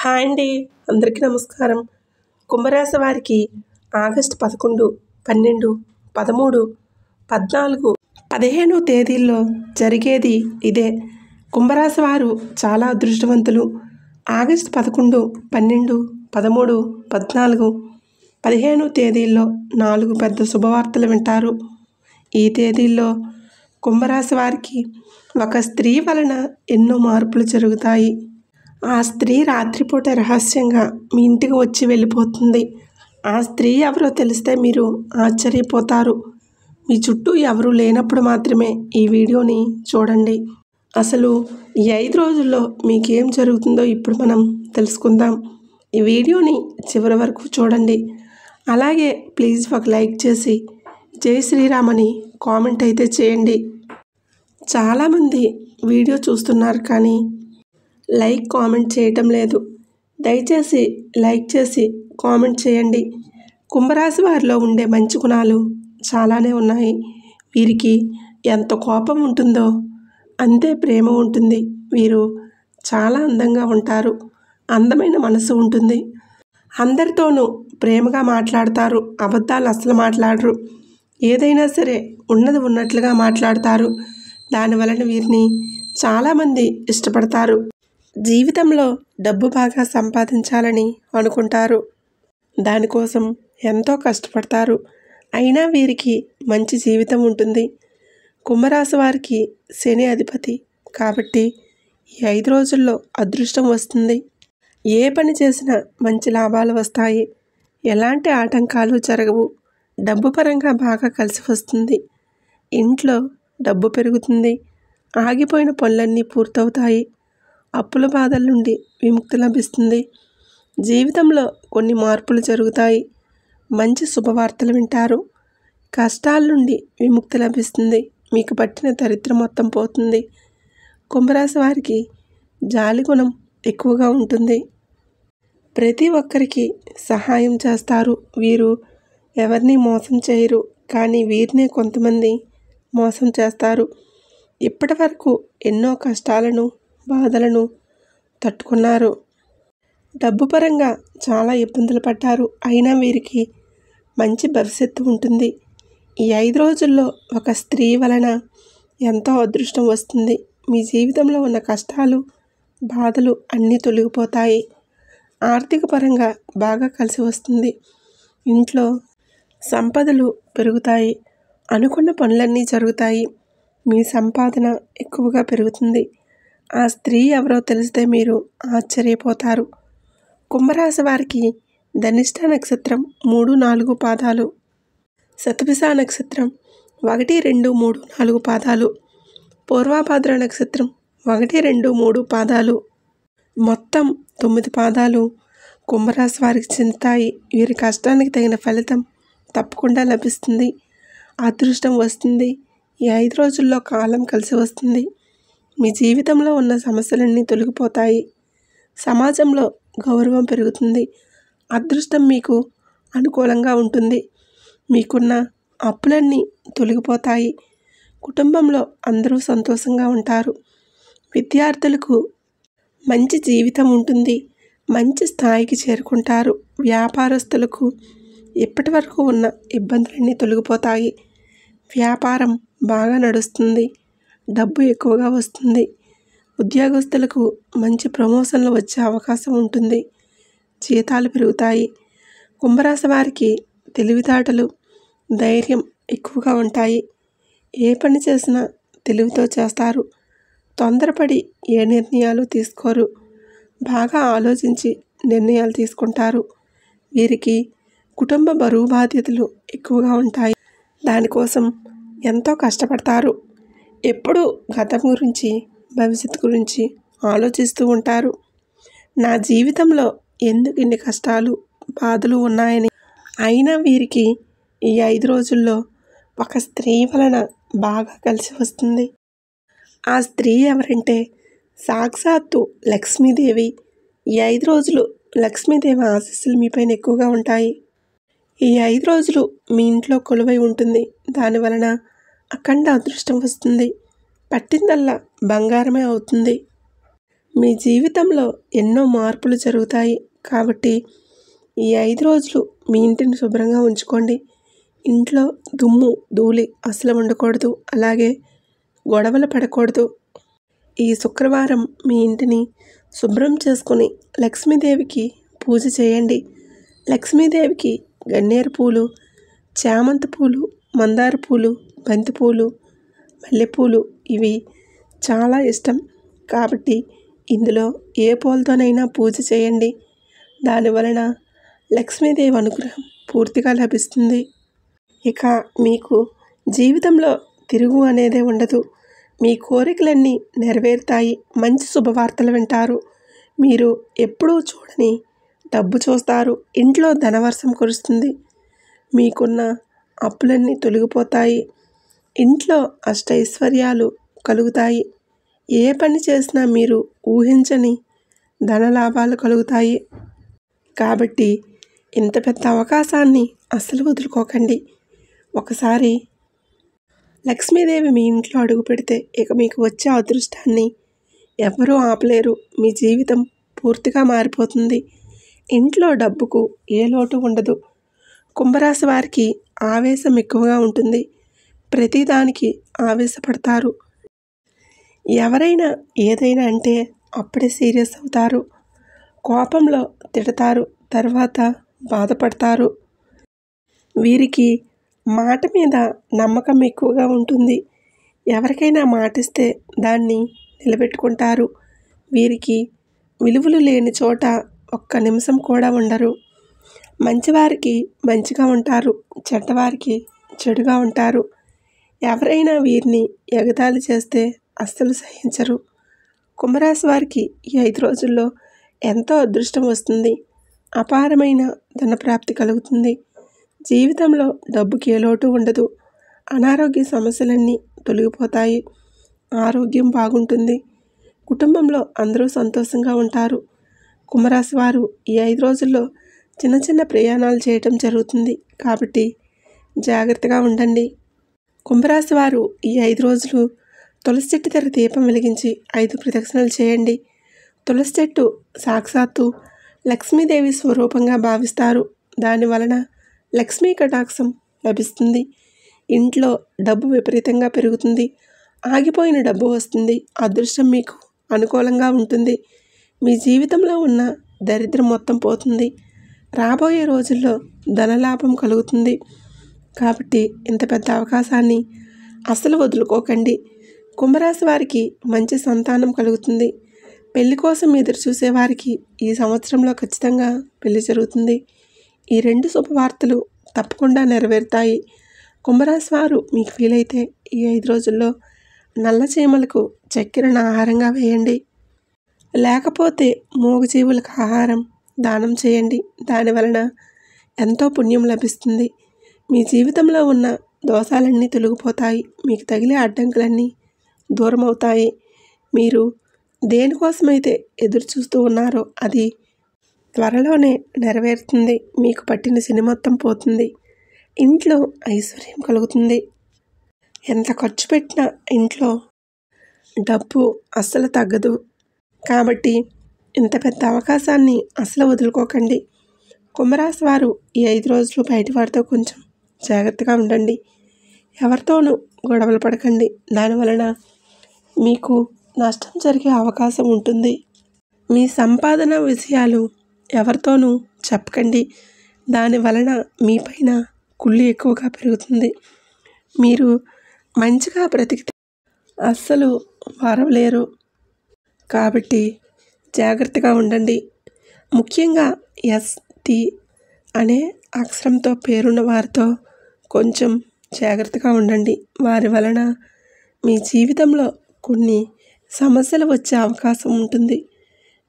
Hi అండి. అందరికీ నమస్కారం. కుంభరాశి వారికి ఆగస్టు 11, 12, 13, 14, 15 తేదీల్లో జరిగేది ఇదే. కుంభరాశి వారు చాలా అదృష్టవంతులు. ఆగస్టు 11, 12, 13, 14, 15 తేదీల్లో 4 పెద్ద శుభవార్తలు వింటారు. ఈ తేదీల్లో కుంభరాశి వారికి ఒక స్త్రీ వలన ఎన్నో మార్పులు జరుగుతాయి. ఆ స్త్రీ రాత్రిపూట రహస్యంగా మీ ఇంటికి వచ్చి వెళ్ళిపోతుంది. ఆ స్త్రీ ఎవరో తెలిస్తే మీరు ఆశ్చర్యపోతారు. మీ చుట్టూ ఎవరూ లేనప్పుడు మాత్రమే ఈ వీడియోని చూడండి. అసలు ఈ 5 రోజుల్లో మీకేం జరుగుతుందో ఇప్పుడు మనం తెలుసుకుందాం. ఈ వీడియోని చివరి వరకు చూడండి. అలాగే ప్లీజ్ ఒక లైక్ చేసి జై శ్రీరామ్ అని కామెంట్ అయితే చేయండి. చాలామంది వీడియో చూస్తున్నారు కానీ లైక్ కామెంట్ చేయటం లేదు. దయచేసి లైక్ చేసి కామెంట్ చేయండి. కుంభరాశి వారిలో ఉండే మంచి గుణాలు చాలానే ఉన్నాయి. వీరికి ఎంత కోపం ఉంటుందో అంతే ప్రేమ ఉంటుంది. వీరు చాలా అందంగా ఉంటారు. అందమైన మనసు ఉంటుంది. అందరితోనూ ప్రేమగా మాట్లాడతారు. అబద్ధాలు అస్సలు మాట్లాడరు. ఏదైనా సరే ఉన్నది ఉన్నట్లుగా మాట్లాడతారు. దానివలన వీరిని చాలామంది ఇష్టపడతారు. జీవితంలో డబ్బు బాగా సంపాదించాలని అనుకుంటారు. దానికోసం ఎంతో కష్టపడతారు. అయినా వీరికి మంచి జీవితం ఉంటుంది. కుంభరాశి వారికి శని అధిపతి కాబట్టి ఈ 5 రోజుల్లో అదృష్టం వస్తుంది. ఏ పని చేసినా మంచి లాభాలు వస్తాయి. ఎలాంటి ఆటంకాలు జరగవు. డబ్బు పరంగా బాగా కలిసి వస్తుంది. ఇంట్లో డబ్బు పెరుగుతుంది. ఆగిపోయిన పనులన్నీ పూర్తవుతాయి. అప్పుల బాధల నుండి విముక్తి లభిస్తుంది. జీవితంలో కొన్ని మార్పులు జరుగుతాయి. మంచి శుభవార్తలు వింటారు. కష్టాల నుండి విముక్తి లభిస్తుంది. మీకు పట్టిన దరిద్రం మొత్తం పోతుంది. కుంభరాశి వారికి జాలి గుణం ఎక్కువగా ఉంటుంది. ప్రతి ఒక్కరికి సహాయం చేస్తారు. వీరు ఎవరిని మోసం చేయరు. కానీ వీరినే కొంతమంది మోసం చేస్తారు. ఇప్పటి వరకు ఎన్నో కష్టాలను బాధలను తట్టుకున్నారు. డబ్బు పరంగా చాలా ఇబ్బందులు పడ్డారు. అయినా వీరికి మంచి భవిష్యత్తు ఉంటుంది. ఈ 5 రోజుల్లో ఒక స్త్రీ వలన ఎంతో అదృష్టం వస్తుంది. మీ జీవితంలో ఉన్న కష్టాలు బాధలు అన్నీ తొలగిపోతాయి. ఆర్థిక పరంగా బాగా కలిసి వస్తుంది. ఇంట్లో సంపదలు పెరుగుతాయి. అనుకున్న పనులన్నీ జరుగుతాయి. మీ సంపాదన ఎక్కువగా పెరుగుతుంది. ఆ స్త్రీ ఎవరో తెలిస్తే మీరు ఆశ్చర్యపోతారు. కుంభరాశి వారికి ధనిష్ట నక్షత్రం 3, 4 పాదాలు, శతభిష నక్షత్రం 1, 2, 3, 4 పాదాలు, పూర్వభాద్ర నక్షత్రం 1, 2, 3 పాదాలు, మొత్తం 9 పాదాలు కుంభరాశి వారికి చెందుతాయి. వీరి కష్టానికి తగిన ఫలితం తప్పకుండా లభిస్తుంది. అదృష్టం వస్తుంది. ఈ 5 రోజుల్లో కాలం కలిసి వస్తుంది. మీ జీవితంలో ఉన్న సమస్యలన్నీ తొలగిపోతాయి. సమాజంలో గౌరవం పెరుగుతుంది. అదృష్టం మీకు అనుకూలంగా ఉంటుంది. మీకున్న అప్పులన్నీ తొలగిపోతాయి. కుటుంబంలో అందరూ సంతోషంగా ఉంటారు. విద్యార్థులకు మంచి జీవితం ఉంటుంది. మంచి స్థాయికి చేరుకుంటారు. వ్యాపారస్తులకు ఇప్పటి వరకు ఉన్న ఇబ్బందులన్నీ తొలగిపోతాయి. వ్యాపారం బాగా నడుస్తుంది. డబ్బు ఎక్కువగా వస్తుంది. ఉద్యోగస్తులకు మంచి ప్రమోషన్లు వచ్చే అవకాశం ఉంటుంది. జీతాలు పెరుగుతాయి. కుంభరాశి వారికి తెలివితేటలు ధైర్యం ఎక్కువగా ఉంటాయి. ఏ పని చేసినా తెలివితో చేస్తారు. తొందరపడి ఏ నిర్ణయాలు తీసుకోరు. బాగా ఆలోచించి నిర్ణయాలు తీసుకుంటారు. వీరికి కుటుంబ బరువు బాధ్యతలు ఎక్కువగా ఉంటాయి. దానికోసం ఎంతో కష్టపడతారు. ఎప్పుడూ గతం గురించి భవిష్యత్తు గురించి ఆలోచిస్తూ ఉంటారు. నా జీవితంలో ఎందుకు ఇన్ని కష్టాలు బాధలు ఉన్నాయని. అయినా వీరికి ఈ 5 రోజుల్లో ఒక స్త్రీ వలన బాగా కలిసి వస్తుంది. ఆ స్త్రీ ఎవరంటే సాక్షాత్తు లక్ష్మీదేవి. ఈ 5 రోజులు లక్ష్మీదేవి ఆశీస్సులు మీపైన ఎక్కువగా ఉంటాయి. ఈ 5 రోజులు మీ ఇంట్లో కొలువై ఉంటుంది. దానివలన అఖండ అదృష్టం వస్తుంది. పట్టిందల్లా బంగారమే అవుతుంది. మీ జీవితంలో ఎన్నో మార్పులు జరుగుతాయి. కాబట్టి ఈ 5 రోజులు మీ ఇంటిని శుభ్రంగా ఉంచుకోండి. ఇంట్లో దుమ్ము, ధూళి అసలు ఉండకూడదు. అలాగే గొడవలు పడకూడదు. ఈ శుక్రవారం మీ ఇంటిని శుభ్రం చేసుకుని లక్ష్మీదేవికి పూజ చేయండి. లక్ష్మీదేవికి గన్నేరు పూలు, చామంతి పూలు, మందార పూలు, బంతి పూలు, మల్లెపూలు ఇవి చాలా ఇష్టం. కాబట్టి ఇందులో ఏ పూలతోనైనా పూజ చేయండి. దానివలన లక్ష్మీదేవి అనుగ్రహం పూర్తిగా లభిస్తుంది. ఇక మీకు జీవితంలో తిరుగు అనేదే ఉండదు. మీ కోరికలన్నీ నెరవేరుతాయి. మంచి శుభవార్తలు వింటారు. మీరు ఎప్పుడూ చూడని డబ్బు చూస్తారు. ఇంట్లో ధనవర్షం కురుస్తుంది. మీకున్న అప్పులన్నీ తొలగిపోతాయి. ఇంట్లో అష్టైశ్వర్యాలు కలుగుతాయి. ఏ పని చేసినా మీరు ఊహించని ధనలాభాలు కలుగుతాయి. కాబట్టి ఇంత పెద్ద అవకాశాన్ని అస్సలు వదులుకోకండి. ఒకసారి లక్ష్మీదేవి మీ ఇంట్లో అడుగు పెడితే ఇక మీకు వచ్చే అదృష్టాన్ని ఎవరూ ఆపలేరు. మీ జీవితం పూర్తిగా మారిపోతుంది. ఇంట్లో డబ్బుకు ఏ లోటు ఉండదు. కుంభరాశి వారికి ఆవేశం ఎక్కువగా ఉంటుంది. ప్రతిదానికి ఆవేశపడతారు. ఎవరైనా ఏదైనా అంటే అప్పుడే సీరియస్ అవుతారు. కోపంలో తిడతారు, తర్వాత బాధపడతారు. వీరికి మాట మీద నమ్మకం ఎక్కువగా ఉంటుంది. ఎవరికైనా మాటిస్తే దాన్ని నిలబెట్టుకుంటారు. వీరికి విలువలు లేని చోట ఒక్క నిమిషం కూడా ఉండరు. మంచివారికి మంచిగా ఉంటారు, చెడ్డవారికి చెడుగా ఉంటారు. ఎవరైనా వీరిని ఎగతాళి చేస్తే అస్సలు సహించరు. కుంభరాశి వారికి ఈ 5 రోజుల్లో ఎంతో అదృష్టం వస్తుంది. అపారమైన ధనప్రాప్తి కలుగుతుంది. జీవితంలో డబ్బుకి ఏ లోటు ఉండదు. అనారోగ్య సమస్యలన్నీ తొలగిపోతాయి. ఆరోగ్యం బాగుంటుంది. కుటుంబంలో అందరూ సంతోషంగా ఉంటారు. కుంభరాశి వారు ఈ 5 రోజుల్లో చిన్న చిన్న ప్రయాణాలు చేయటం జరుగుతుంది. కాబట్టి జాగ్రత్తగా ఉండండి. కుంభరాశి వారు ఈ 5 రోజులు తులసి చెట్టు దగ్గర దీపం వెలిగించి 5 ప్రదక్షిణలు చేయండి. తులసి చెట్టు సాక్షాత్తు లక్ష్మీదేవి స్వరూపంగా భావిస్తారు. దానివలన లక్ష్మీ కటాక్షం లభిస్తుంది. ఇంట్లో డబ్బు విపరీతంగా పెరుగుతుంది. ఆగిపోయిన డబ్బు వస్తుంది. అదృష్టం మీకు అనుకూలంగా ఉంటుంది. మీ జీవితంలో ఉన్న దరిద్రం మొత్తం పోతుంది. రాబోయే రోజుల్లో ధనలాభం కలుగుతుంది. కాబట్టి ఇంత పెద్ద అవకాశాన్ని అస్సలు వదులుకోకండి. కుంభరాశి వారికి మంచి సంతానం కలుగుతుంది. పెళ్లి కోసం ఎదురు చూసేవారికి ఈ సంవత్సరంలో ఖచ్చితంగా పెళ్లి జరుగుతుంది. ఈ 2 శుభవార్తలు తప్పకుండా నెరవేరుతాయి. కుంభరాశి వారు మీకు వీలైతే ఈ 5 రోజుల్లో నల్ల చీమలకు చక్కెరను ఆహారంగా వేయండి. లేకపోతే మూగజీవులకు ఆహారం దానం చేయండి. దానివలన ఎంతో పుణ్యం లభిస్తుంది. మీ జీవితంలో ఉన్న దోషాలన్నీ తొలగిపోతాయి. మీకు తగిలే అడ్డంకులన్నీ దూరం అవుతాయి. మీరు దేనికోసమైతే ఎదురు చూస్తూ ఉన్నారో అది త్వరలోనే నెరవేరుతుంది. మీకు పట్టిన శని మొత్తం పోతుంది. ఇంట్లో ఐశ్వర్యం కలుగుతుంది. ఎంత ఖర్చు పెట్టినా ఇంట్లో డబ్బు అస్సలు తగ్గదు. కాబట్టి ఇంత పెద్ద అవకాశాన్ని అస్సలు వదులుకోకండి. కుంభరాశి వారు ఈ 5 రోజులు బయటి వారితో కొంచెం జాగ్రత్తగా ఉండండి. ఎవరితోనూ గొడవలు పడకండి. దానివలన మీకు నష్టం జరిగే అవకాశం ఉంటుంది. మీ సంపాదన విషయాలు ఎవరితోనూ చెప్పకండి. దానివలన మీపైన కుళ్ళు ఎక్కువగా పెరుగుతుంది. మీరు మంచిగా బ్రతికితే అస్సలు వారవలేరు. కాబట్టి జాగ్రత్తగా ఉండండి. ముఖ్యంగా ST అనే అక్షరంతో పేరున్న వారితో కొంచెం జాగ్రత్తగా ఉండండి. వారి వలన మీ జీవితంలో కొన్ని సమస్యలు వచ్చే అవకాశం ఉంటుంది.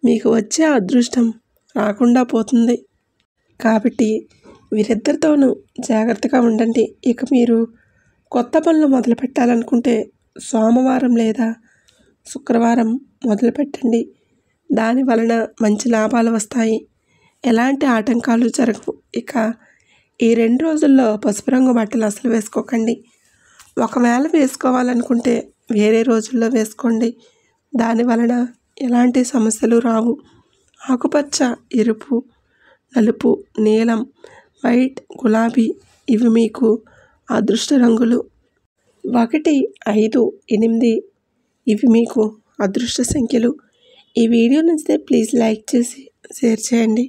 మీకు వచ్చే అదృష్టం రాకుండా పోతుంది. కాబట్టి వీరిద్దరితోనూ జాగ్రత్తగా ఉండండి. ఇక మీరు కొత్త పనులు మొదలు పెట్టాలనుకుంటే సోమవారం లేదా శుక్రవారం మొదలుపెట్టండి. దాని వలన మంచి లాభాలు వస్తాయి. ఎలాంటి ఆటంకాలు జరగవు. ఇక ఈ 2 రోజుల్లో పసుపు రంగు బట్టలు అసలు వేసుకోకండి. ఒకవేళ వేసుకోవాలనుకుంటే వేరే రోజుల్లో వేసుకోండి. దాని వలన ఎలాంటి సమస్యలు రావు. ఆకుపచ్చ, ఎరుపు, నలుపు, నీలం, వైట్, గులాబీ ఇవి మీకు అదృష్ట రంగులు. 1, 5, 8 ఇవి మీకు అదృష్ట సంఖ్యలు. ఈ వీడియో నచ్చితే ప్లీజ్ లైక్ చేసి షేర్ చేయండి.